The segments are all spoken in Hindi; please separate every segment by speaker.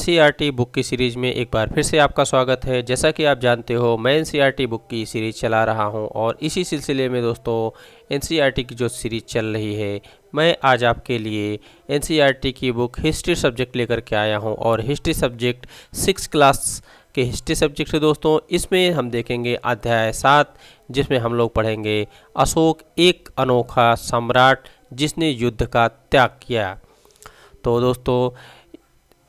Speaker 1: एनसीईआरटी बुक की सीरीज़ में एक बार फिर से आपका स्वागत है। जैसा कि आप जानते हो, मैं एनसीईआरटी बुक की सीरीज़ चला रहा हूं और इसी सिलसिले में दोस्तों एनसीईआरटी की जो सीरीज़ चल रही है, मैं आज आपके लिए एनसीईआरटी की बुक हिस्ट्री सब्जेक्ट लेकर के आया हूं। और हिस्ट्री सब्जेक्ट 6 क्लास के हिस्ट्री सब्जेक्ट है दोस्तों। इसमें हम देखेंगे अध्याय 7, जिसमें हम लोग पढ़ेंगे अशोक एक अनोखा सम्राट जिसने युद्ध का त्याग किया। तो दोस्तों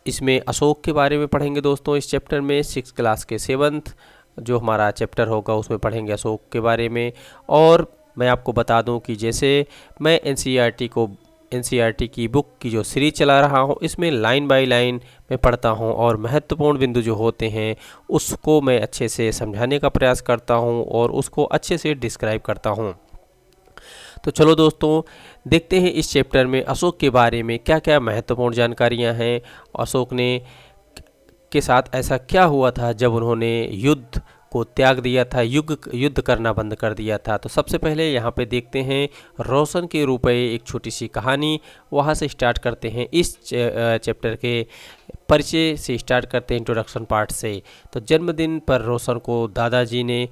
Speaker 1: इसमें अशोक के बारे में पढ़ेंगे दोस्तों। इस चैप्टर में 6 क्लास के 7th जो हमारा चैप्टर होगा उसमें पढ़ेंगे अशोक के बारे में। और मैं आपको बता दूं कि जैसे मैं एनसीईआरटी की बुक की जो सीरीज चला रहा हूं, इसमें लाइन बाय लाइन मैं पढ़ता हूं और महत्वपूर्ण बिंदु जो होते हैं उसको मैं अच्छे से समझाने का प्रयास करता हूं और उसको अच्छे से डिस्क्राइब करता हूं। तो चलो दोस्तों देखते हैं इस चैप्टर में अशोक के बारे में क्या क्या महत्वपूर्ण जानकारियां हैं। अशोक ने के साथ ऐसा क्या हुआ था जब उन्होंने युद्ध को त्याग दिया था, युद्ध करना बंद कर दिया था। तो सबसे पहले यहाँ पे देखते हैं रोशन के रुपए, एक छोटी सी कहानी, वहाँ से स्टार्ट करते हैं। इस चैप्टर के परिचय से स्टार्ट करते हैं, इंट्रोडक्शन पार्ट से। तो जन्मदिन पर रोशन को दादाजी ने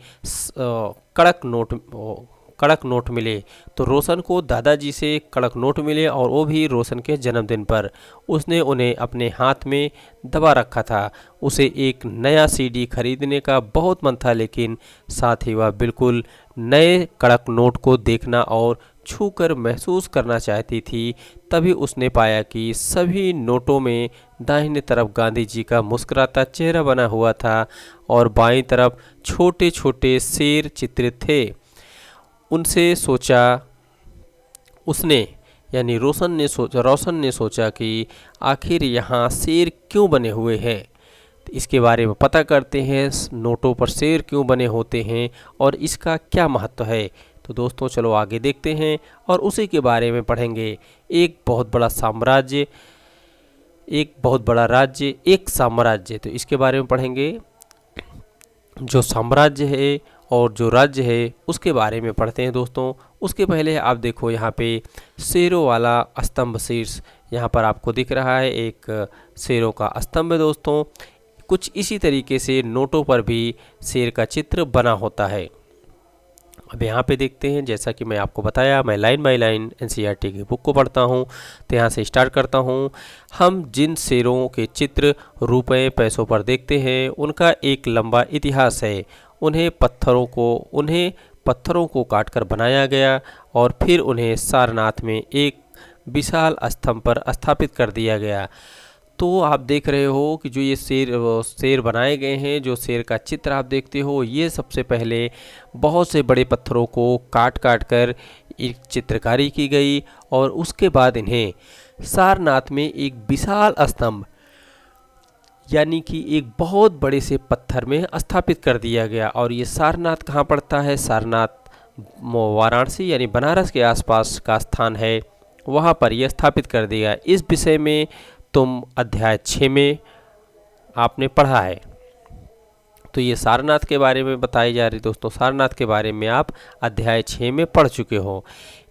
Speaker 1: कड़क नोट मिले। तो रोशन को दादाजी से कड़क नोट मिले और वो भी रोशन के जन्मदिन पर। उसने उन्हें अपने हाथ में दबा रखा था। उसे एक नया सीडी खरीदने का बहुत मन था, लेकिन साथ ही वह बिल्कुल नए कड़क नोट को देखना और छूकर महसूस करना चाहती थी। तभी उसने पाया कि सभी नोटों में दाहिने तरफ गांधी जी का मुस्कुराता चेहरा बना हुआ था और बाईं तरफ छोटे छोटे शेर चित्रित थे। रोशन ने सोचा कि आखिर यहाँ शेर क्यों बने हुए हैं। तो इसके बारे में पता करते हैं, नोटों पर शेर क्यों बने होते हैं और इसका क्या महत्व है। तो दोस्तों चलो आगे देखते हैं और उसी के बारे में पढ़ेंगे। एक बहुत बड़ा राज्य, एक साम्राज्य। तो इसके बारे में पढ़ेंगे। जो साम्राज्य है और जो राज्य है उसके बारे में पढ़ते हैं दोस्तों। उसके पहले आप देखो यहाँ पे शेरों वाला स्तंभ शीर्ष यहाँ पर आपको दिख रहा है, एक शेरों का स्तंभ है दोस्तों। कुछ इसी तरीके से नोटों पर भी शेर का चित्र बना होता है। अब यहाँ पे देखते हैं, जैसा कि मैं आपको बताया, मैं लाइन बाय लाइन एनसीईआरटी की बुक को पढ़ता हूँ। तो यहाँ से स्टार्ट करता हूँ। हम जिन शेरों के चित्र रुपए पैसों पर देखते हैं उनका एक लंबा इतिहास है। उन्हें पत्थरों को काटकर बनाया गया और फिर उन्हें सारनाथ में एक विशाल स्तंभ पर स्थापित कर दिया गया। तो आप देख रहे हो कि जो ये शेर बनाए गए हैं, जो शेर का चित्र आप देखते हो, ये सबसे पहले बहुत से बड़े पत्थरों को काट कर एक चित्रकारी की गई और उसके बाद इन्हें सारनाथ में एक विशाल स्तंभ यानी कि एक बहुत बड़े से पत्थर में स्थापित कर दिया गया। और ये सारनाथ कहाँ पड़ता है? सारनाथ वाराणसी यानी बनारस के आसपास का स्थान है, वहाँ पर यह स्थापित कर दिया। इस विषय में तुम अध्याय 6 में आपने पढ़ा है। तो ये सारनाथ के बारे में बताई जा रही दोस्तों। सारनाथ के बारे में आप अध्याय 6 में पढ़ चुके हो।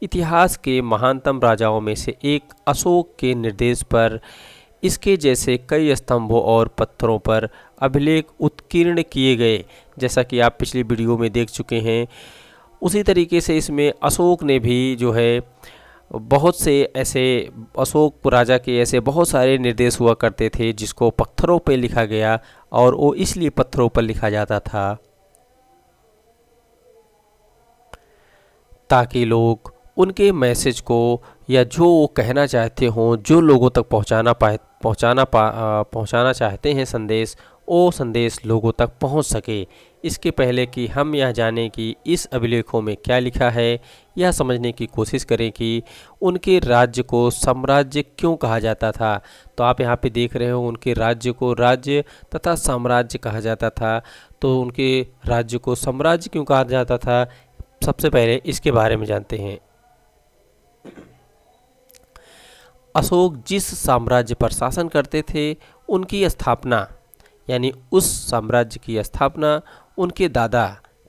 Speaker 1: इतिहास के महानतम राजाओं में से एक अशोक के निर्देश पर इसके जैसे कई स्तंभों और पत्थरों पर अभिलेख उत्कीर्ण किए गए, जैसा कि आप पिछली वीडियो में देख चुके हैं। उसी तरीके से इसमें अशोक ने भी जो है बहुत से ऐसे, अशोक राजा के ऐसे बहुत सारे निर्देश हुआ करते थे जिसको पत्थरों पर लिखा गया, और वो इसलिए पत्थरों पर लिखा जाता था ताकि लोग उनके मैसेज को या जो वो कहना चाहते हों, जो लोगों तक पहुंचाना चाहते हैं संदेश, वो संदेश लोगों तक पहुंच सके। इसके पहले कि हम यह जानें कि इस अभिलेखों में क्या लिखा है, यह समझने की कोशिश करें कि उनके राज्य को साम्राज्य क्यों कहा जाता था। तो आप यहाँ पे देख रहे हो, उनके राज्य को राज्य तथा साम्राज्य कहा जाता था। तो उनके राज्य को साम्राज्य क्यों कहा जाता था, सबसे पहले इसके बारे में जानते हैं। अशोक जिस साम्राज्य पर शासन करते थे, उनकी स्थापना यानी उस साम्राज्य की स्थापना उनके दादा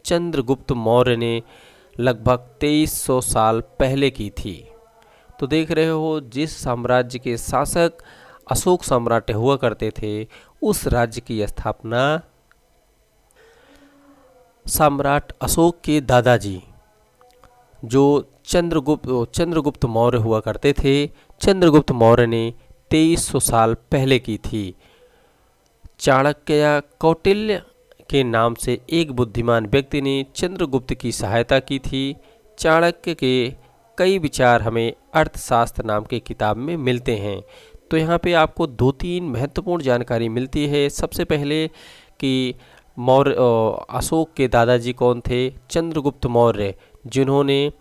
Speaker 1: चंद्रगुप्त मौर्य ने लगभग 2300 साल पहले की थी। तो देख रहे हो, जिस साम्राज्य के शासक अशोक सम्राट हुआ करते थे, उस राज्य की स्थापना सम्राट अशोक के दादाजी जो चंद्रगुप्त मौर्य हुआ करते थे, चंद्रगुप्त मौर्य ने 2300 साल पहले की थी। चाणक्य या कौटिल्य के नाम से एक बुद्धिमान व्यक्ति ने चंद्रगुप्त की सहायता की थी। चाणक्य के कई विचार हमें अर्थशास्त्र नाम के किताब में मिलते हैं। तो यहाँ पे आपको 2-3 महत्वपूर्ण जानकारी मिलती है। सबसे पहले कि मौर्य अशोक के दादाजी कौन थे? चंद्रगुप्त मौर्य, जिन्होंने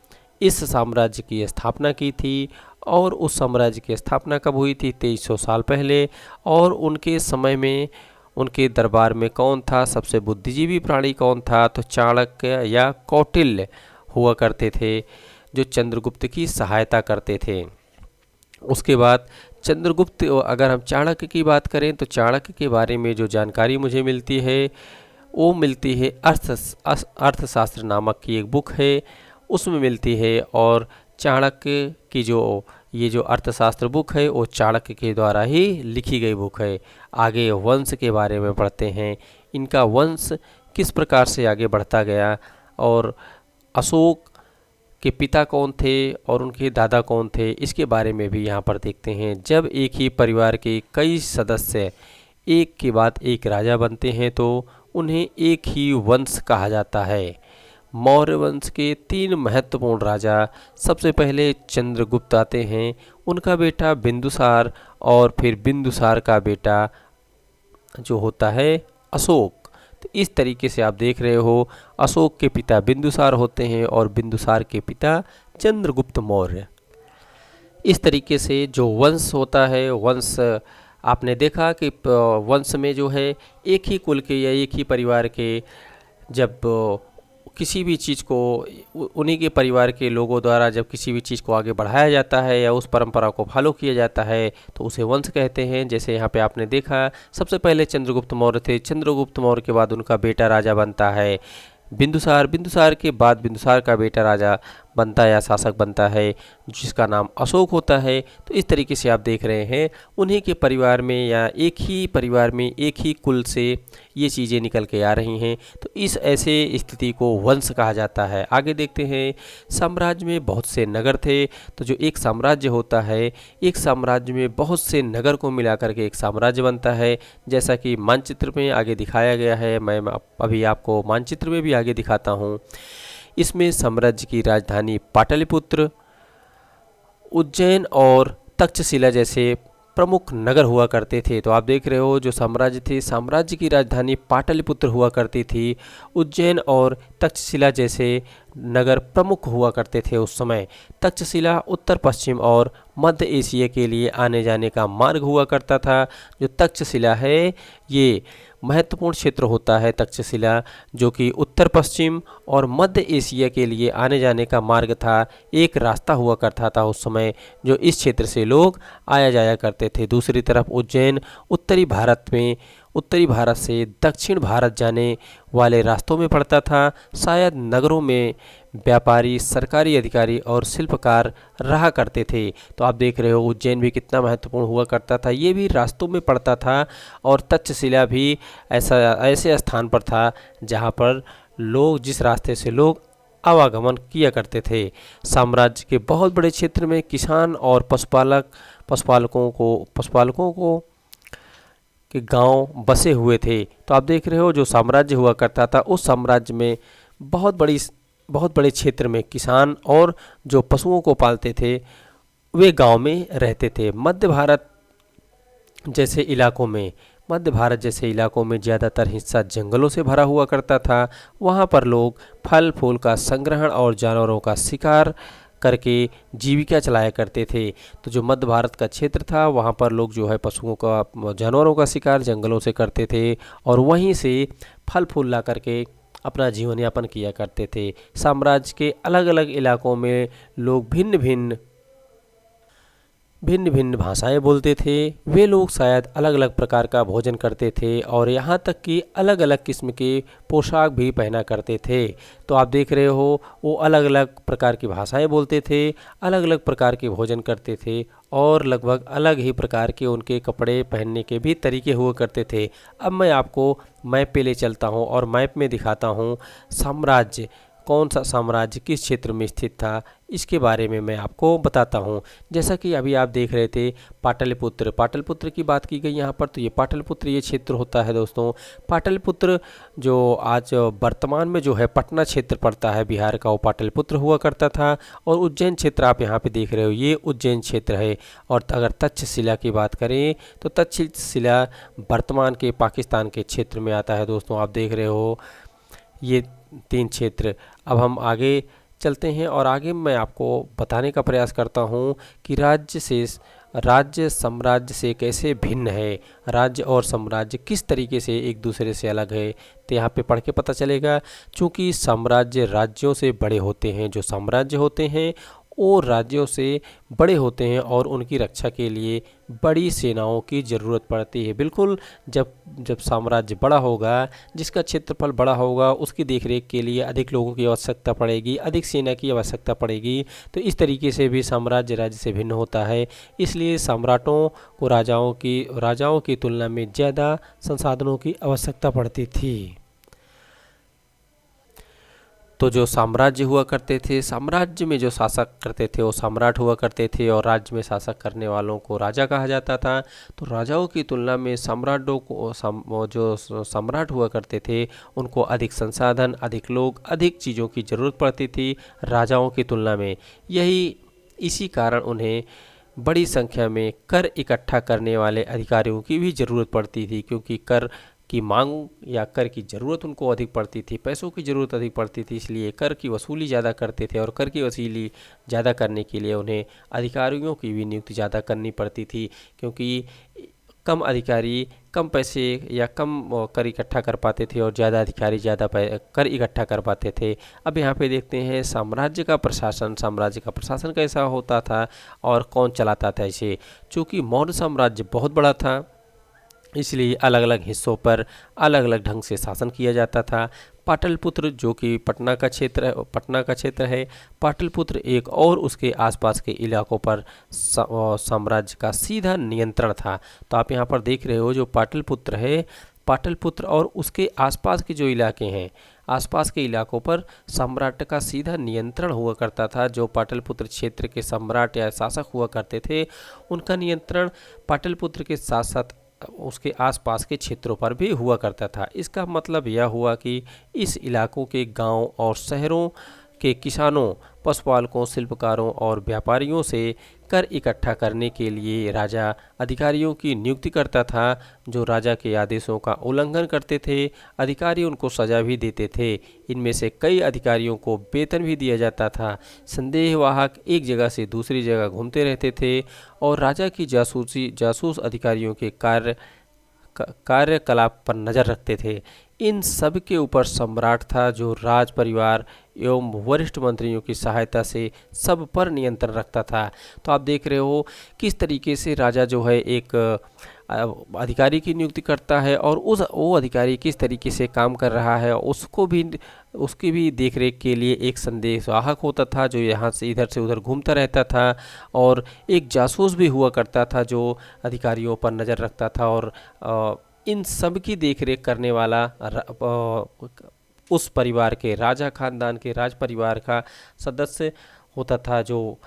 Speaker 1: इस साम्राज्य की स्थापना की थी। और उस साम्राज्य की स्थापना कब हुई थी? 2300 साल पहले। और उनके समय में उनके दरबार में कौन था? सबसे बुद्धिजीवी प्राणी कौन था? तो चाणक्य या कौटिल्य हुआ करते थे, जो चंद्रगुप्त की सहायता करते थे। उसके बाद चंद्रगुप्त, अगर हम चाणक्य की बात करें तो चाणक्य के बारे में जो जानकारी मुझे मिलती है वो मिलती है अर्थशास्त्र नामक की एक बुक है, उसमें मिलती है। और चाणक्य की ये जो अर्थशास्त्र बुक है वो चाणक्य के द्वारा ही लिखी गई बुक है। आगे वंश के बारे में पढ़ते हैं, इनका वंश किस प्रकार से आगे बढ़ता गया, और अशोक के पिता कौन थे और उनके दादा कौन थे, इसके बारे में भी यहाँ पर देखते हैं। जब एक ही परिवार के कई सदस्य एक के बाद एक राजा बनते हैं तो उन्हें एक ही वंश कहा जाता है। मौर्य वंश के 3 महत्वपूर्ण राजा, सबसे पहले चंद्रगुप्त आते हैं, उनका बेटा बिंदुसार, और फिर बिंदुसार का बेटा जो होता है अशोक। तो इस तरीके से आप देख रहे हो, अशोक के पिता बिंदुसार होते हैं और बिंदुसार के पिता चंद्रगुप्त मौर्य। इस तरीके से जो वंश होता है, वंश आपने देखा कि वंश में जो है एक ही कुल के या एक ही परिवार के जब किसी भी चीज़ को उन्हीं के परिवार के लोगों द्वारा जब किसी भी चीज़ को आगे बढ़ाया जाता है या उस परंपरा को फॉलो किया जाता है तो उसे वंश कहते हैं। जैसे यहाँ पे आपने देखा, सबसे पहले चंद्रगुप्त मौर्य थे, चंद्रगुप्त मौर्य के बाद उनका बेटा राजा बनता है बिंदुसार, बिंदुसार के बाद बिंदुसार का बेटा राजा बनता है या शासक बनता है जिसका नाम अशोक होता है। तो इस तरीके से आप देख रहे हैं उन्हीं के परिवार में या एक ही परिवार में एक ही कुल से ये चीज़ें निकल के आ रही हैं। तो इस ऐसे स्थिति को वंश कहा जाता है। आगे देखते हैं, साम्राज्य में बहुत से नगर थे। तो जो एक साम्राज्य होता है, एक साम्राज्य में बहुत से नगर को मिलाकर के एक साम्राज्य बनता है, जैसा कि मानचित्र में आगे दिखाया गया है। मैं अभी आपको मानचित्र में भी आगे दिखाता हूँ। इसमें साम्राज्य की राजधानी पाटलिपुत्र, उज्जैन और तक्षशिला जैसे प्रमुख नगर हुआ करते थे। तो आप देख रहे हो जो साम्राज्य थे, साम्राज्य की राजधानी पाटलिपुत्र हुआ करती थी। उज्जैन और तक्षशिला जैसे नगर प्रमुख हुआ करते थे उस समय। तक्षशिला उत्तर पश्चिम और मध्य एशिया के लिए आने जाने का मार्ग हुआ करता था। जो तक्षशिला है ये महत्वपूर्ण क्षेत्र होता है तक्षशिला, जो कि उत्तर पश्चिम और मध्य एशिया के लिए आने जाने का मार्ग था। एक रास्ता हुआ करता था उस समय जो इस क्षेत्र से लोग आया जाया करते थे। दूसरी तरफ उज्जैन उत्तरी भारत से दक्षिण भारत जाने वाले रास्तों में पड़ता था। शायद नगरों में व्यापारी, सरकारी अधिकारी और शिल्पकार रहा करते थे। तो आप देख रहे हो उज्जैन भी कितना महत्वपूर्ण हुआ करता था, ये भी रास्तों में पड़ता था। और तक्षशिला भी ऐसे स्थान पर था जहाँ पर लोग, जिस रास्ते से लोग आवागमन किया करते थे। साम्राज्य के बहुत बड़े क्षेत्र में किसान और पशुपालकों को के गांव बसे हुए थे। तो आप देख रहे हो जो साम्राज्य हुआ करता था उस साम्राज्य में बहुत बड़े क्षेत्र में किसान और जो पशुओं को पालते थे वे गांव में रहते थे। मध्य भारत जैसे इलाकों में ज़्यादातर हिस्सा जंगलों से भरा हुआ करता था। वहाँ पर लोग फल फूल का संग्रहण और जानवरों का शिकार करके जीविका चलाया करते थे। तो जो मध्य भारत का क्षेत्र था वहाँ पर लोग जो है पशुओं का, जानवरों का शिकार जंगलों से करते थे और वहीं से फल फूल ला करके अपना जीवन यापन किया करते थे। साम्राज्य के अलग अलग इलाकों में लोग भिन्न भिन्न भाषाएं बोलते थे। वे लोग शायद अलग अलग प्रकार का भोजन करते थे और यहाँ तक कि अलग अलग किस्म के पोशाक भी पहना करते थे। तो आप देख रहे हो वो अलग अलग प्रकार की भाषाएं बोलते थे, अलग अलग प्रकार के भोजन करते थे और लगभग अलग ही प्रकार के उनके कपड़े पहनने के भी तरीके हुआ करते थे। अब मैं आपको मैप पे ले चलता हूँ और मैप में दिखाता हूँ साम्राज्य, कौन सा साम्राज्य किस क्षेत्र में स्थित था, इसके बारे में मैं आपको बताता हूँ। जैसा कि अभी आप देख रहे थे पाटलिपुत्र, पाटलिपुत्र की बात की गई यहाँ पर, तो ये पाटलिपुत्र ये क्षेत्र होता है दोस्तों। पाटलिपुत्र जो आज वर्तमान में जो है पटना क्षेत्र पड़ता है बिहार का, वो पाटलिपुत्र हुआ करता था। और उज्जैन क्षेत्र आप यहाँ पे देख रहे हो, ये उज्जैन क्षेत्र है। और अगर तक्षशिला की बात करें तो तक्षशिला वर्तमान के पाकिस्तान के क्षेत्र में आता है दोस्तों। आप देख रहे हो ये 3 क्षेत्र। अब हम आगे चलते हैं और आगे मैं आपको बताने का प्रयास करता हूँ कि राज्य साम्राज्य से कैसे भिन्न है, राज्य और साम्राज्य किस तरीके से एक दूसरे से अलग है। तो यहाँ पे पढ़ के पता चलेगा, चूँकि साम्राज्य राज्यों से बड़े होते हैं, जो साम्राज्य होते हैं वो राज्यों से बड़े होते हैं और उनकी रक्षा के लिए बड़ी सेनाओं की ज़रूरत पड़ती है। बिल्कुल, जब जब साम्राज्य बड़ा होगा, जिसका क्षेत्रफल बड़ा होगा, उसकी देखरेख के लिए अधिक लोगों की आवश्यकता पड़ेगी, अधिक सेना की आवश्यकता पड़ेगी। तो इस तरीके से भी साम्राज्य राज्य से भिन्न होता है। इसलिए सम्राटों को राजाओं की तुलना में ज़्यादा संसाधनों की आवश्यकता पड़ती थी। तो जो साम्राज्य हुआ करते थे, साम्राज्य में जो शासक करते थे वो सम्राट हुआ करते थे, और राज्य में शासक करने वालों को राजा कहा जाता था। तो राजाओं की तुलना में जो सम्राट हुआ करते थे उनको अधिक संसाधन, अधिक लोग, अधिक चीज़ों की ज़रूरत पड़ती थी राजाओं की तुलना में। इसी कारण उन्हें बड़ी संख्या में कर इकट्ठा करने वाले अधिकारियों की भी ज़रूरत पड़ती थी, क्योंकि कर की मांग या कर की ज़रूरत उनको अधिक पड़ती थी, पैसों की ज़रूरत अधिक पड़ती थी। इसलिए कर की वसूली ज़्यादा करते थे, और कर की वसूली ज़्यादा करने के लिए उन्हें अधिकारियों की भी नियुक्ति ज़्यादा करनी पड़ती थी, क्योंकि कम अधिकारी कम पैसे या कम कर इकट्ठा कर पाते थे और ज़्यादा अधिकारी ज़्यादा कर इकट्ठा कर पाते थे। अब यहाँ पे देखते हैं साम्राज्य का प्रशासन कैसा होता था और कौन चलाता था इसे। चूँकि मौर्य साम्राज्य बहुत बड़ा था, इसलिए अलग अलग हिस्सों पर अलग अलग ढंग से शासन किया जाता था। पाटलिपुत्र जो कि पटना का क्षेत्र है, पाटलिपुत्र एक और उसके आसपास के इलाकों पर साम्राज्य का सीधा नियंत्रण था। तो आप यहाँ पर देख रहे हो जो पाटलिपुत्र है, पाटलिपुत्र और उसके आसपास के जो इलाके हैं, आसपास के इलाकों पर सम्राट का सीधा नियंत्रण हुआ करता था। जो पाटलिपुत्र क्षेत्र के सम्राट या शासक हुआ करते थे, उनका नियंत्रण पाटलिपुत्र के साथ साथ उसके आसपास के क्षेत्रों पर भी हुआ करता था। इसका मतलब यह हुआ कि इस इलाकों के गांव और शहरों के किसानों, पशुपालकों, शिल्पकारों और व्यापारियों से कर इकट्ठा करने के लिए राजा अधिकारियों की नियुक्ति करता था, जो राजा के आदेशों का उल्लंघन करते थे। अधिकारी उनको सजा भी देते थे। इनमें से कई अधिकारियों को वेतन भी दिया जाता था। संदेहवाहक एक जगह से दूसरी जगह घूमते रहते थे और राजा की जासूस अधिकारियों के कार्यकलाप पर नज़र रखते थे। इन सब के ऊपर सम्राट था, जो राज परिवार एवं वरिष्ठ मंत्रियों की सहायता से सब पर नियंत्रण रखता था। तो आप देख रहे हो किस तरीके से राजा जो है एक अधिकारी की नियुक्ति करता है, और वो अधिकारी किस तरीके से काम कर रहा है उसकी भी देखरेख के लिए एक संदेशवाहक होता था, जो यहाँ से इधर से उधर घूमता रहता था। और एक जासूस भी हुआ करता था, जो अधिकारियों पर नज़र रखता था, और इन सब की देखरेख करने वाला उस परिवार के, राजा खानदान के, राज परिवार का सदस्य होता था, जो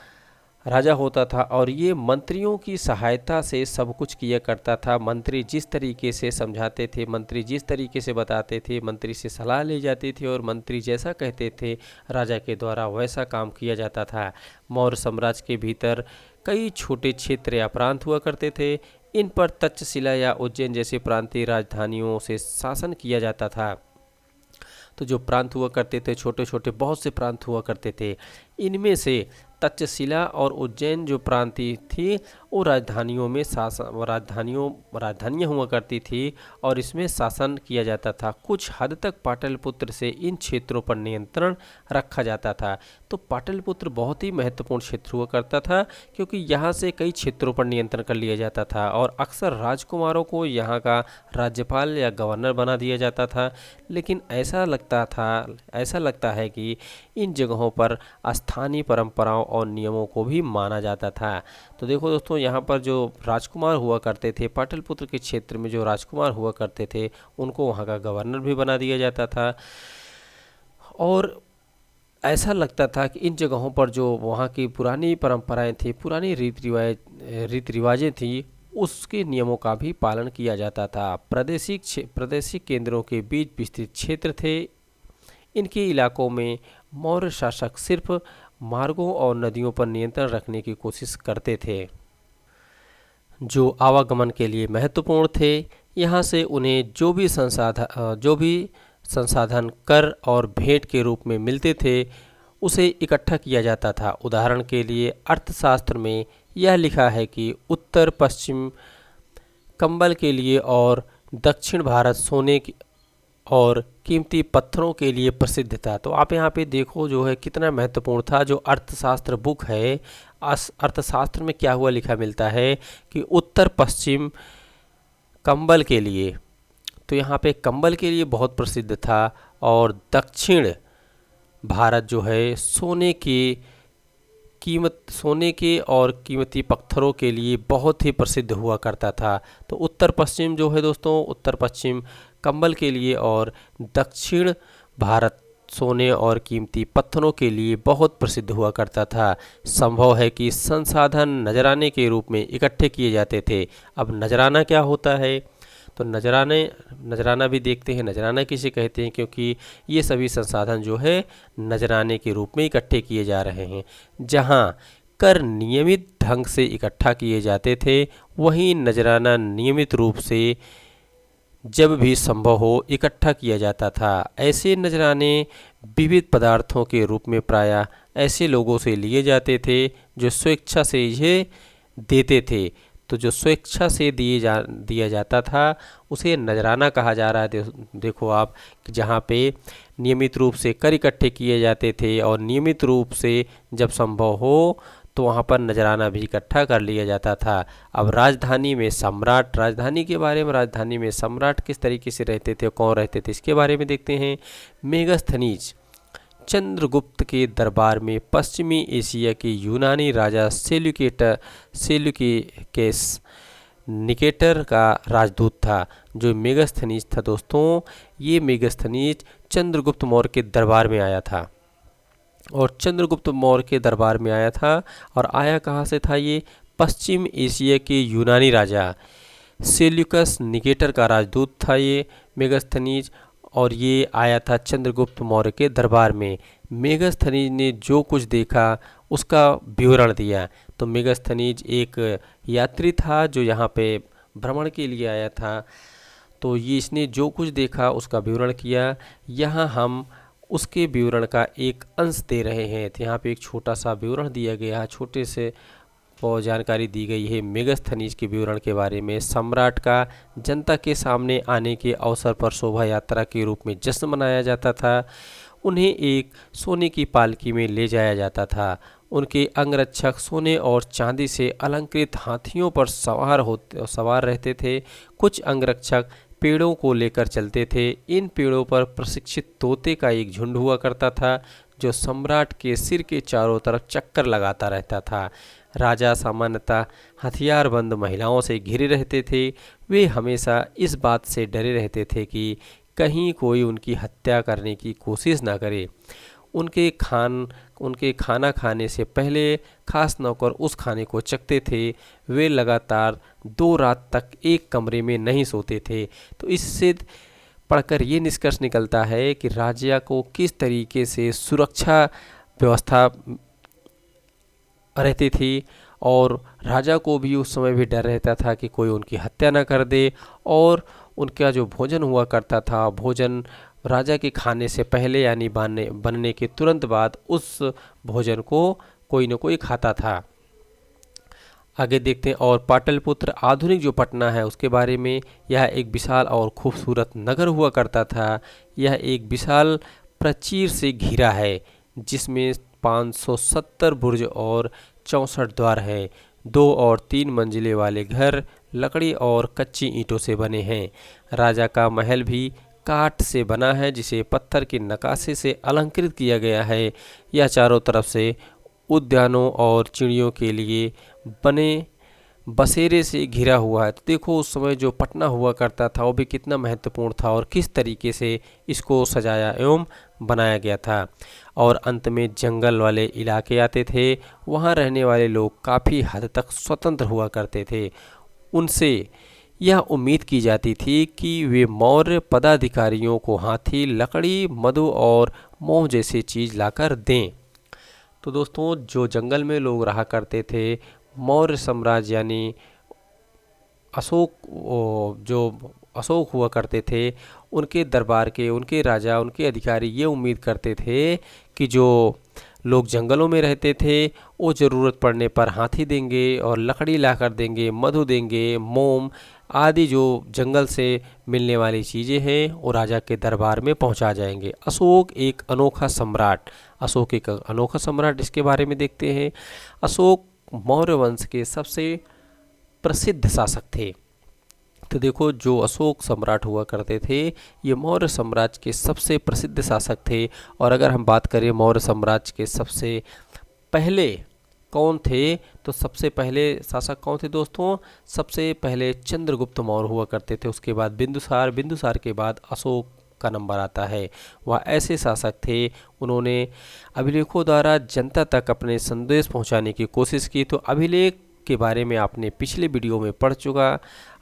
Speaker 1: राजा होता था। और ये मंत्रियों की सहायता से सब कुछ किया करता था। मंत्री जिस तरीके से समझाते थे, मंत्री जिस तरीके से बताते थे, मंत्री से सलाह ली जाती थी, और मंत्री जैसा कहते थे राजा के द्वारा वैसा काम किया जाता था। मौर्य साम्राज्य के भीतर कई छोटे क्षेत्र या प्रांत हुआ करते थे। इन पर तक्षशिला या उज्जैन जैसे प्रांतीय राजधानियों से शासन किया जाता था। तो जो प्रांत हुआ करते थे, छोटे छोटे बहुत से प्रांत हुआ करते थे। इनमें से तक्षशिला और उज्जैन जो प्रांतीय थी, वो राजधानियों में राजधानियाँ हुआ करती थी, और इसमें शासन किया जाता था। कुछ हद तक पाटलिपुत्र से इन क्षेत्रों पर नियंत्रण रखा जाता था। तो पाटलिपुत्र बहुत ही महत्वपूर्ण क्षेत्र हुआ करता था, क्योंकि यहाँ से कई क्षेत्रों पर नियंत्रण कर लिया जाता था, और अक्सर राजकुमारों को यहाँ का राज्यपाल या गवर्नर बना दिया जाता था। लेकिन ऐसा लगता है कि इन जगहों पर स्थानीय परंपराओं और नियमों को भी माना जाता था। तो देखो दोस्तों, यहाँ पर जो राजकुमार हुआ करते थे, पाटलिपुत्र के क्षेत्र में जो राजकुमार हुआ करते थे, उनको वहाँ का गवर्नर भी बना दिया जाता था। और ऐसा लगता था कि इन जगहों पर जो वहाँ की पुरानी परंपराएं थी, पुरानी रीति रिवाजें थी, उसके नियमों का भी पालन किया जाता था। प्रादेशिक केंद्रों के बीच विस्तृत क्षेत्र थे। इनके इलाकों में मौर्य शासक सिर्फ मार्गों और नदियों पर नियंत्रण रखने की कोशिश करते थे, जो आवागमन के लिए महत्वपूर्ण थे। यहाँ से उन्हें जो भी संसाधन कर और भेंट के रूप में मिलते थे, उसे इकट्ठा किया जाता था। उदाहरण के लिए अर्थशास्त्र में यह लिखा है कि उत्तर पश्चिम कंबल के लिए और दक्षिण भारत सोने और कीमती पत्थरों के लिए प्रसिद्ध था। तो आप यहाँ पे देखो जो है कितना महत्वपूर्ण था। जो अर्थशास्त्र बुक है, अर्थशास्त्र में क्या हुआ लिखा मिलता है कि उत्तर पश्चिम कंबल के लिए, तो यहाँ पे कंबल के लिए बहुत प्रसिद्ध था, और दक्षिण भारत जो है सोने के और कीमती पत्थरों के लिए बहुत ही प्रसिद्ध हुआ करता था। तो उत्तर पश्चिम जो है दोस्तों, उत्तर पश्चिम कंबल के लिए और दक्षिण भारत सोने और कीमती पत्थरों के लिए बहुत प्रसिद्ध हुआ करता था। संभव है कि संसाधन नजराने के रूप में इकट्ठे किए जाते थे। अब नजराना क्या होता है, तो नजराना भी देखते हैं। नजराना किसे कहते हैं, क्योंकि ये सभी संसाधन जो है नजराने के रूप में इकट्ठे किए जा रहे हैं। जहाँ कर नियमित ढंग से इकट्ठा किए जाते थे, वहीं नजराना नियमित रूप से जब भी संभव हो इकट्ठा किया जाता था। ऐसे नजराने विविध पदार्थों के रूप में प्रायः ऐसे लोगों से लिए जाते थे जो स्वेच्छा से इसे देते थे। तो जो स्वेच्छा से दिया जाता था उसे नजराना कहा जा रहा है। देखो आप, जहाँ पे नियमित रूप से कर इकट्ठे किए जाते थे और नियमित रूप से जब संभव हो तो वहाँ पर नजराना भी इकट्ठा कर लिया जाता था। अब राजधानी में सम्राट किस तरीके से रहते थे, कौन रहते थे, इसके बारे में देखते हैं। मेगास्थनीज चंद्रगुप्त के दरबार में पश्चिमी एशिया के यूनानी राजा सेल्यूकेस निकेटर का राजदूत था। जो मेगास्थनीज था दोस्तों, ये मेगास्थनीज चंद्रगुप्त मौर्य के दरबार में आया था। और चंद्रगुप्त मौर्य के दरबार में आया था, और आया कहाँ से था ये? पश्चिम एशिया के यूनानी राजा सेल्यूकस निकेटर का राजदूत था ये मेगास्थनीज, और ये आया था चंद्रगुप्त मौर्य के दरबार में। मेगास्थनीज ने जो कुछ देखा उसका विवरण दिया। तो मेगास्थनीज एक यात्री था जो यहाँ पे भ्रमण के लिए आया था। तो ये इसने जो कुछ देखा उसका विवरण किया। यहाँ हम उसके विवरण का एक अंश दे रहे हैं। तो यहाँ पे एक छोटा सा विवरण दिया गया, छोटे से और जानकारी दी गई है मेगास्थनीज के विवरण के बारे में। सम्राट का जनता के सामने आने के अवसर पर शोभा यात्रा के रूप में जश्न मनाया जाता था। उन्हें एक सोने की पालकी में ले जाया जाता था। उनके अंगरक्षक सोने और चांदी से अलंकृत हाथियों पर सवार रहते थे। कुछ अंगरक्षक पेड़ों को लेकर चलते थे। इन पेड़ों पर प्रशिक्षित तोते का एक झुंड हुआ करता था जो सम्राट के सिर के चारों तरफ चक्कर लगाता रहता था। राजा सामान्यतः हथियारबंद महिलाओं से घिरे रहते थे। वे हमेशा इस बात से डरे रहते थे कि कहीं कोई उनकी हत्या करने की कोशिश न करे। उनके खाना खाने से पहले खास नौकर उस खाने को चखते थे। वे लगातार 2 रात तक एक कमरे में नहीं सोते थे। तो इससे पढ़कर ये निष्कर्ष निकलता है कि राजा को किस तरीके से सुरक्षा व्यवस्था रहती थी, और राजा को भी उस समय भी डर रहता था कि कोई उनकी हत्या ना कर दे। और उनका जो भोजन हुआ करता था, भोजन राजा के खाने से पहले यानी बनने के तुरंत बाद उस भोजन को कोई न कोई खाता था। आगे देखते हैं। और पाटलिपुत्र आधुनिक जो पटना है उसके बारे में। यह एक विशाल और खूबसूरत नगर हुआ करता था। यह एक विशाल प्राचीर से घिरा है जिसमें 570 बुर्ज और 64 द्वार हैं। 2 और 3 मंजिले वाले घर लकड़ी और कच्ची ईंटों से बने हैं। राजा का महल भी काठ से बना है, जिसे पत्थर की नक्काशी से अलंकृत किया गया है। यह चारों तरफ से उद्यानों और चिड़ियों के लिए बने बसेरे से घिरा हुआ है। तो देखो उस समय जो पटना हुआ करता था वो भी कितना महत्वपूर्ण था और किस तरीके से इसको सजाया एवं बनाया गया था। और अंत में जंगल वाले इलाके आते थे, वहाँ रहने वाले लोग काफ़ी हद तक स्वतंत्र हुआ करते थे। उनसे यह उम्मीद की जाती थी कि वे मौर्य पदाधिकारियों को हाथी, लकड़ी, मधु और मोह जैसी चीज़ लाकर दें। तो दोस्तों जो जंगल में लोग रहा करते थे, मौर्य साम्राज्य यानी जो अशोक हुआ करते थे, उनके दरबार के, उनके राजा, उनके अधिकारी ये उम्मीद करते थे कि जो लोग जंगलों में रहते थे वो ज़रूरत पड़ने पर हाथी देंगे और लकड़ी लाकर देंगे, मधु देंगे, मोम आदि जो जंगल से मिलने वाली चीज़ें हैं वो राजा के दरबार में पहुंचा जाएंगे। अशोक एक अनोखा सम्राट, इसके बारे में देखते हैं। अशोक मौर्य वंश के सबसे प्रसिद्ध शासक थे। तो देखो जो अशोक सम्राट हुआ करते थे ये मौर्य साम्राज्य के सबसे प्रसिद्ध शासक थे। और अगर हम बात करें मौर्य साम्राज्य के सबसे पहले कौन थे, तो सबसे पहले शासक कौन थे दोस्तों? सबसे पहले चंद्रगुप्त मौर्य हुआ करते थे, उसके बाद बिंदुसार के बाद अशोक का नंबर आता है। वह ऐसे शासक थे, उन्होंने अभिलेखों द्वारा जनता तक अपने संदेश पहुंचाने की कोशिश की। तो अभिलेख के बारे में आपने पिछले वीडियो में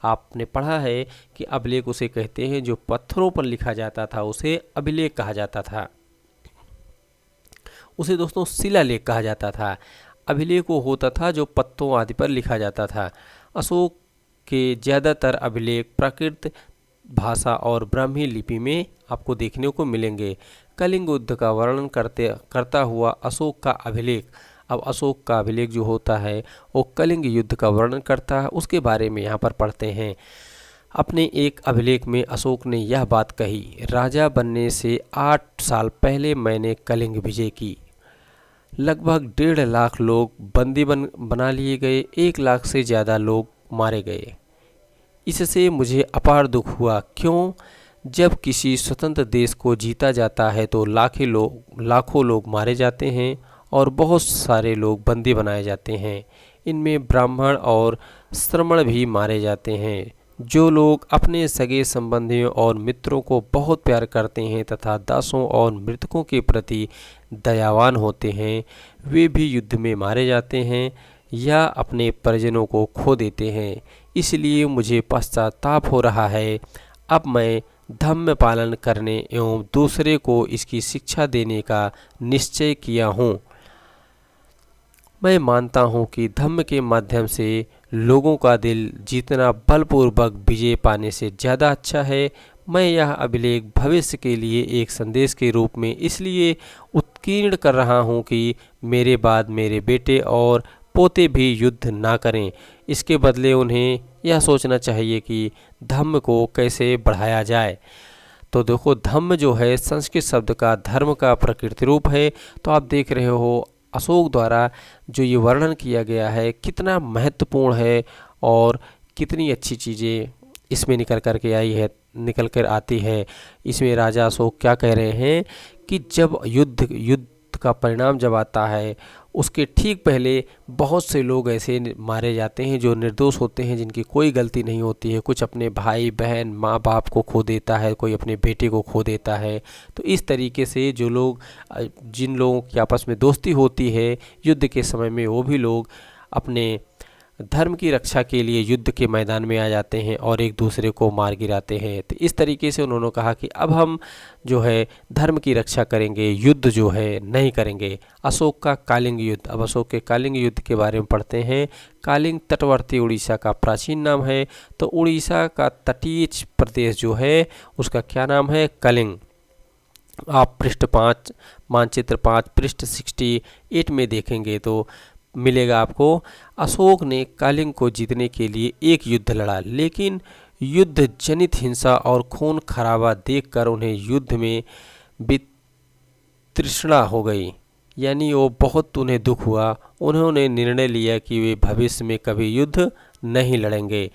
Speaker 1: आपने पढ़ा है कि अभिलेख उसे कहते हैं जो पत्थरों पर लिखा जाता था, उसे अभिलेख कहा जाता था। उसे दोस्तों शिलालेख कहा जाता था। अभिलेख वो होता था जो पत्तों आदि पर लिखा जाता था। अशोक के ज़्यादातर अभिलेख प्राकृत भाषा और ब्राह्मी लिपि में आपको देखने को मिलेंगे। कलिंग युद्ध का वर्णन करता हुआ अशोक का अभिलेख, अब अशोक का अभिलेख जो होता है वो कलिंग युद्ध का वर्णन करता है, उसके बारे में यहाँ पर पढ़ते हैं। अपने एक अभिलेख में अशोक ने यह बात कही, राजा बनने से 8 साल पहले मैंने कलिंग विजय की। लगभग 1.5 लाख लोग बंदी बना लिए गए, 1 लाख से ज़्यादा लोग मारे गए। इससे मुझे अपार दुख हुआ। क्यों? जब किसी स्वतंत्र देश को जीता जाता है तो लाखों लोग मारे जाते हैं और बहुत सारे लोग बंदी बनाए जाते हैं। इनमें ब्राह्मण और श्रमण भी मारे जाते हैं। जो लोग अपने सगे संबंधियों और मित्रों को बहुत प्यार करते हैं तथा दासों और मृतकों के प्रति दयावान होते हैं, वे भी युद्ध में मारे जाते हैं या अपने परिजनों को खो देते हैं। इसलिए मुझे पश्चाताप हो रहा है। अब मैं धम्म पालन करने एवं दूसरे को इसकी शिक्षा देने का निश्चय किया हूँ। मैं मानता हूँ कि धम्म के माध्यम से लोगों का दिल जीतना बलपूर्वक विजय पाने से ज़्यादा अच्छा है। मैं यह अभिलेख भविष्य के लिए एक संदेश के रूप में इसलिए उत्कीर्ण कर रहा हूँ कि मेरे बाद मेरे बेटे और पोते भी युद्ध ना करें। इसके बदले उन्हें यह सोचना चाहिए कि धम्म को कैसे बढ़ाया जाए। तो देखो धम्म जो है संस्कृत शब्द का धर्म का प्रकृति रूप है। तो आप देख रहे हो अशोक द्वारा जो ये वर्णन किया गया है कितना महत्वपूर्ण है और कितनी अच्छी चीज़ें इसमें निकल कर आती है। इसमें राजा अशोक क्या कह रहे हैं कि जब युद्ध का परिणाम जब आता है उसके ठीक पहले बहुत से लोग ऐसे मारे जाते हैं जो निर्दोष होते हैं, जिनकी कोई गलती नहीं होती है। कुछ अपने भाई बहन माँ बाप को खो देता है, कोई अपने बेटे को खो देता है। तो इस तरीके से जिन लोगों की आपस में दोस्ती होती है युद्ध के समय में, वो भी लोग अपने धर्म की रक्षा के लिए युद्ध के मैदान में आ जाते हैं और एक दूसरे को मार गिराते हैं। तो इस तरीके से उन्होंने कहा कि अब हम जो है धर्म की रक्षा करेंगे, युद्ध जो है नहीं करेंगे। अशोक का कालिंग युद्ध, अब अशोक के कालिंग युद्ध के बारे में पढ़ते हैं। कालिंग तटवर्ती उड़ीसा का प्राचीन नाम है। तो उड़ीसा का तटीय प्रदेश जो है उसका क्या नाम है? कलिंग। आप पृष्ठ 5 मानचित्र 5 पृष्ठ 68 में देखेंगे तो मिलेगा आपको। अशोक ने कालिंग को जीतने के लिए एक युद्ध लड़ा, लेकिन युद्ध जनित हिंसा और खून खराबा देखकर उन्हें युद्ध में वितृष्णा हो गई, यानी वो बहुत उन्हें दुख हुआ। उन्होंने निर्णय लिया कि वे भविष्य में कभी युद्ध नहीं लड़ेंगे।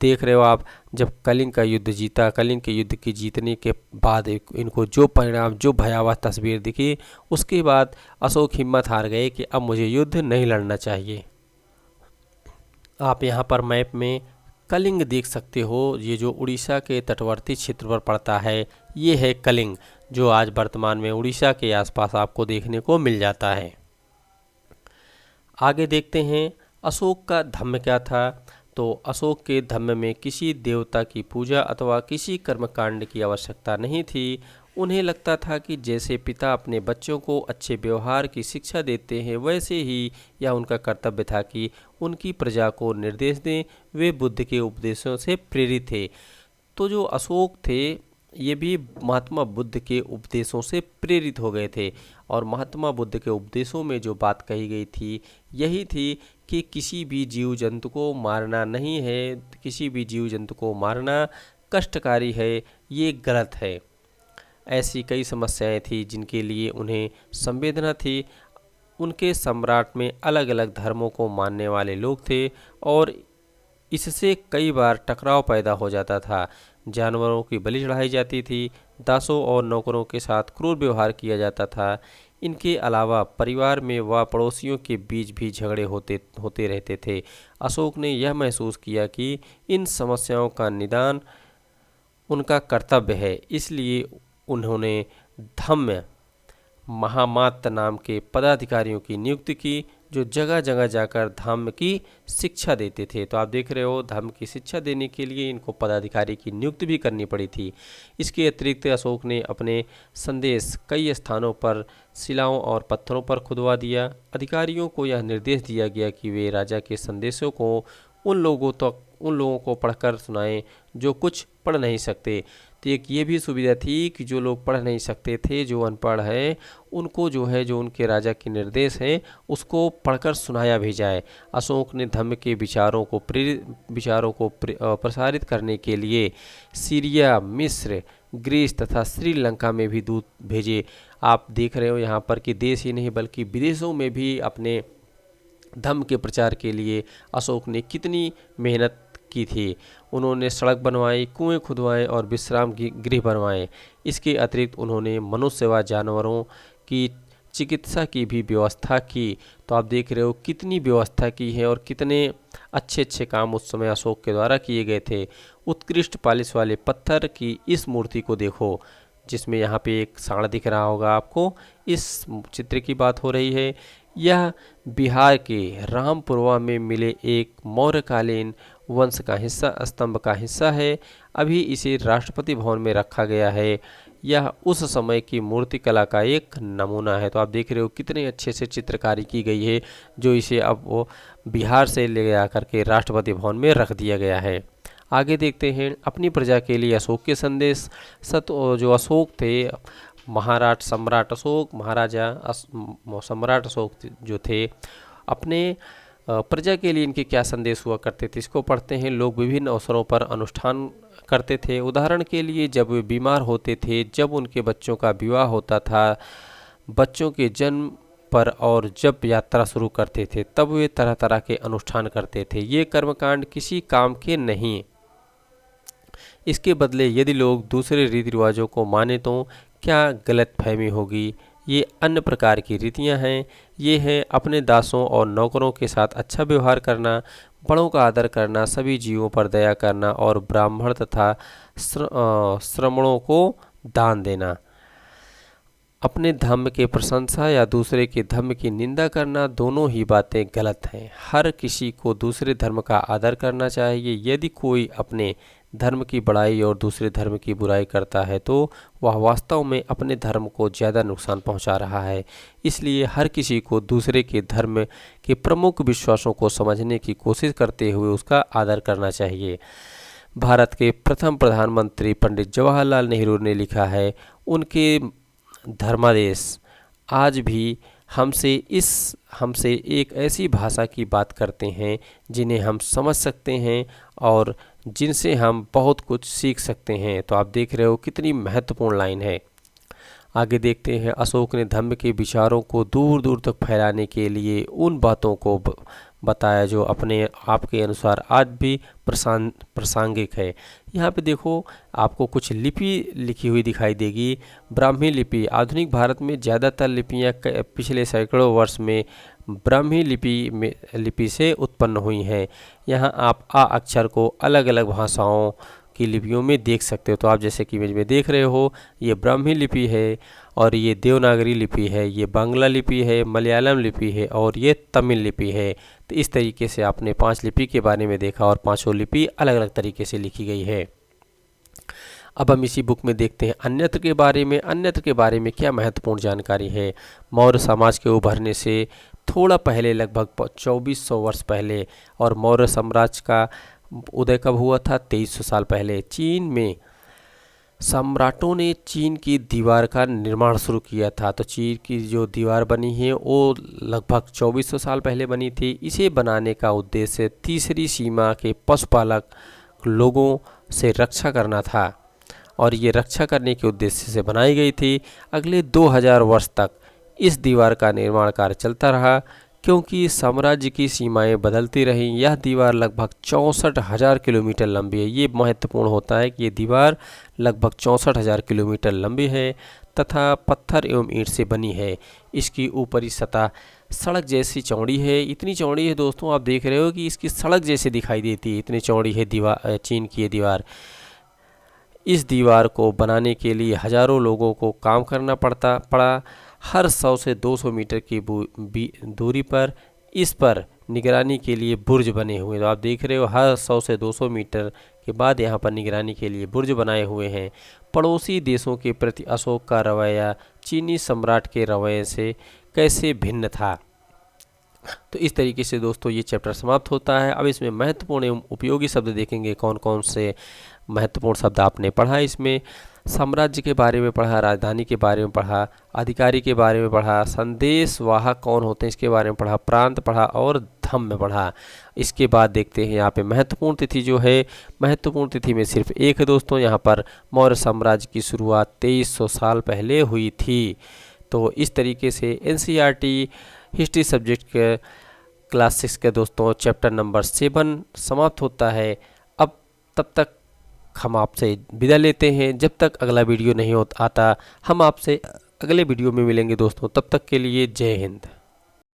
Speaker 1: देख रहे हो आप, जब कलिंग का युद्ध जीता, कलिंग के युद्ध के जीतने के बाद इनको जो परिणाम, जो भयावह तस्वीर दिखी, उसके बाद अशोक हिम्मत हार गए कि अब मुझे युद्ध नहीं लड़ना चाहिए। आप यहाँ पर मैप में कलिंग देख सकते हो, ये जो उड़ीसा के तटवर्ती क्षेत्र पर पड़ता है, ये है कलिंग, जो आज वर्तमान में उड़ीसा के आसपास आपको देखने को मिल जाता है। आगे देखते हैं अशोक का धम्म क्या था। तो अशोक के धम्म में किसी देवता की पूजा अथवा किसी कर्मकांड की आवश्यकता नहीं थी। उन्हें लगता था कि जैसे पिता अपने बच्चों को अच्छे व्यवहार की शिक्षा देते हैं, वैसे ही यह उनका कर्तव्य था कि उनकी प्रजा को निर्देश दें। वे बुद्ध के उपदेशों से प्रेरित थे। तो जो अशोक थे, ये भी महात्मा बुद्ध के उपदेशों से प्रेरित हो गए थे, और महात्मा बुद्ध के उपदेशों में जो बात कही गई थी, यही थी कि किसी भी जीव जंतु को मारना नहीं है, किसी भी जीव जंतु को मारना कष्टकारी है, ये गलत है। ऐसी कई समस्याएं थी जिनके लिए उन्हें संवेदना थी। उनके सम्राट में अलग अलग धर्मों को मानने वाले लोग थे, और इससे कई बार टकराव पैदा हो जाता था। जानवरों की बलि चढ़ाई जाती थी, दासों और नौकरों के साथ क्रूर व्यवहार किया जाता था। इनके अलावा परिवार में व पड़ोसियों के बीच भी झगड़े होते रहते थे। अशोक ने यह महसूस किया कि इन समस्याओं का निदान उनका कर्तव्य है, इसलिए उन्होंने धम्म महामात्य नाम के पदाधिकारियों की नियुक्ति की, जो जगह जगह जाकर धम्म की शिक्षा देते थे। तो आप देख रहे हो, धम्म की शिक्षा देने के लिए इनको पदाधिकारी की नियुक्ति भी करनी पड़ी थी। इसके अतिरिक्त अशोक ने अपने संदेश कई स्थानों पर शिलाओं और पत्थरों पर खुदवा दिया। अधिकारियों को यह निर्देश दिया गया कि वे राजा के संदेशों को उन लोगों को पढ़कर सुनाएं जो कुछ पढ़ नहीं सकते। तो एक ये भी सुविधा थी कि जो लोग पढ़ नहीं सकते थे, जो अनपढ़ हैं, उनको जो उनके राजा के निर्देश हैं, उसको पढ़कर सुनाया भी जाए। अशोक ने धम्म के विचारों को प्रसारित करने के लिए सीरिया, मिस्र, ग्रीस तथा श्रीलंका में भी दूत भेजे। आप देख रहे हो यहाँ पर कि देश ही नहीं बल्कि विदेशों में भी अपने धम्म के प्रचार के लिए अशोक ने कितनी मेहनत की थी। उन्होंने सड़क बनवाई, कुएं खुदवाए और विश्राम गृह बनवाए। इसके अतिरिक्त उन्होंने मनुष्य व जानवरों की चिकित्सा की भी व्यवस्था की। तो आप देख रहे हो कितनी व्यवस्था की है और कितने अच्छे अच्छे काम उस समय अशोक के द्वारा किए गए थे। उत्कृष्ट पालिश वाले पत्थर की इस मूर्ति को देखो, जिसमें यहाँ पे एक सांड दिख रहा होगा आपको। इस चित्र की बात हो रही है। यह बिहार के रामपुरवा में मिले एक मौर्यकालीन वंश का स्तंभ का हिस्सा है। अभी इसे राष्ट्रपति भवन में रखा गया है। यह उस समय की मूर्ति कला का एक नमूना है। तो आप देख रहे हो कितने अच्छे से चित्रकारी की गई है, जो इसे अब वो बिहार से ले जा करके राष्ट्रपति भवन में रख दिया गया है। आगे देखते हैं अपनी प्रजा के लिए अशोक के संदेश। जो अशोक थे, सम्राट अशोक, सम्राट अशोक जो थे, अपने प्रजा के लिए इनके क्या संदेश हुआ करते थे, इसको पढ़ते हैं। लोग विभिन्न अवसरों पर अनुष्ठान करते थे। उदाहरण के लिए जब वे बीमार होते थे, जब उनके बच्चों का विवाह होता था, बच्चों के जन्म पर, और जब यात्रा शुरू करते थे, तब वे तरह तरह के अनुष्ठान करते थे। ये कर्मकांड किसी काम के नहीं। इसके बदले यदि लोग दूसरे रीति रिवाजों को माने तो क्या गलतफहमी होगी। ये अन्य प्रकार की रीतियां हैं। ये हैं अपने दासों और नौकरों के साथ अच्छा व्यवहार करना, बड़ों का आदर करना, सभी जीवों पर दया करना और ब्राह्मण तथा श्रमणों को दान देना। अपने धर्म के प्रशंसा या दूसरे के धर्म की निंदा करना, दोनों ही बातें गलत हैं। हर किसी को दूसरे धर्म का आदर करना चाहिए। यदि कोई अपने धर्म की बड़ाई और दूसरे धर्म की बुराई करता है तो वह वास्तव में अपने धर्म को ज़्यादा नुकसान पहुंचा रहा है। इसलिए हर किसी को दूसरे के धर्म के प्रमुख विश्वासों को समझने की कोशिश करते हुए उसका आदर करना चाहिए। भारत के प्रथम प्रधानमंत्री पंडित जवाहरलाल नेहरू ने लिखा है, उनके धर्मादेश आज भी हमसे एक ऐसी भाषा की बात करते हैं जिन्हें हम समझ सकते हैं और जिनसे हम बहुत कुछ सीख सकते हैं। तो आप देख रहे हो कितनी महत्वपूर्ण लाइन है। आगे देखते हैं, अशोक ने धम्म के विचारों को दूर दूर तक फैलाने के लिए उन बातों को बताया जो अपने आप के अनुसार आज भी प्रासंगिक है। यहाँ पे देखो आपको कुछ लिपि लिखी हुई दिखाई देगी। ब्राह्मी लिपि आधुनिक भारत में ज़्यादातर लिपियाँ पिछले सैकड़ों वर्ष में ब्राह्मी लिपि से उत्पन्न हुई हैं। यहाँ आप आ अक्षर को अलग अलग भाषाओं की लिपियों में देख सकते हो। तो आप जैसे कि इमेज में देख रहे हो, ये ब्राह्मी लिपि है और ये देवनागरी लिपि है, ये बांग्ला लिपि है, मलयालम लिपि है और ये तमिल लिपि है। तो इस तरीके से आपने 5 लिपि के बारे में देखा और पांचों लिपि अलग अलग तरीके से लिखी गई है। अब हम इसी बुक में देखते हैं अन्यत्र के बारे में। अन्यत्र के बारे में क्या महत्वपूर्ण जानकारी है। मौर्य समाज के उभरने से थोड़ा पहले, लगभग 2400 वर्ष पहले, और मौर्य साम्राज्य का उदय कब हुआ था? 2300 साल पहले। चीन में सम्राटों ने चीन की दीवार का निर्माण शुरू किया था। तो चीन की जो दीवार बनी है वो लगभग 2400 साल पहले बनी थी। इसे बनाने का उद्देश्य तीसरी सीमा के पशुपालक लोगों से रक्षा करना था और ये रक्षा करने के उद्देश्य से बनाई गई थी। अगले 2000 वर्ष तक इस दीवार का निर्माण कार्य चलता रहा क्योंकि साम्राज्य की सीमाएं बदलती रहीं। यह दीवार लगभग 64,000 किलोमीटर लंबी है। ये महत्वपूर्ण होता है कि ये दीवार लगभग 64,000 किलोमीटर लंबी है तथा पत्थर एवं ईंट से बनी है। इसकी ऊपरी सतह सड़क जैसी चौड़ी है। इतनी चौड़ी है दोस्तों, आप देख रहे हो कि इसकी सड़क जैसे दिखाई देती है, इतनी चौड़ी है दीवार, चीन की ये दीवार। इस दीवार को बनाने के लिए हजारों लोगों को काम करना पड़ा। हर 100 से 200 मीटर की दूरी पर इस पर निगरानी के लिए बुर्ज बने हुए। तो आप देख रहे हो हर 100 से 200 मीटर के बाद यहाँ पर निगरानी के लिए बुर्ज बनाए हुए हैं। पड़ोसी देशों के प्रति अशोक का रवैया चीनी सम्राट के रवैये से कैसे भिन्न था। तो इस तरीके से दोस्तों ये चैप्टर समाप्त होता है। अब इसमें महत्वपूर्ण एवं उपयोगी शब्द देखेंगे। कौन कौन से महत्वपूर्ण शब्द आपने पढ़ा इसमें? साम्राज्य के बारे में पढ़ा, राजधानी के बारे में पढ़ा, अधिकारी के बारे में पढ़ा, संदेश वाहक कौन होते हैं इसके बारे में पढ़ा, प्रांत पढ़ा और धम्म पढ़ा। इसके बाद देखते हैं यहाँ पे महत्वपूर्ण तिथि जो है। महत्वपूर्ण तिथि में सिर्फ एक है दोस्तों, यहाँ पर मौर्य साम्राज्य की शुरुआत 2300 साल पहले हुई थी। तो इस तरीके से NCERT हिस्ट्री सब्जेक्ट के क्लास 6 के दोस्तों चैप्टर नंबर 7 समाप्त होता है। अब तब तक हम आपसे विदा लेते हैं। जब तक अगला वीडियो नहीं आता, हम आपसे अगले वीडियो में मिलेंगे दोस्तों। तब तक के लिए जय हिंद।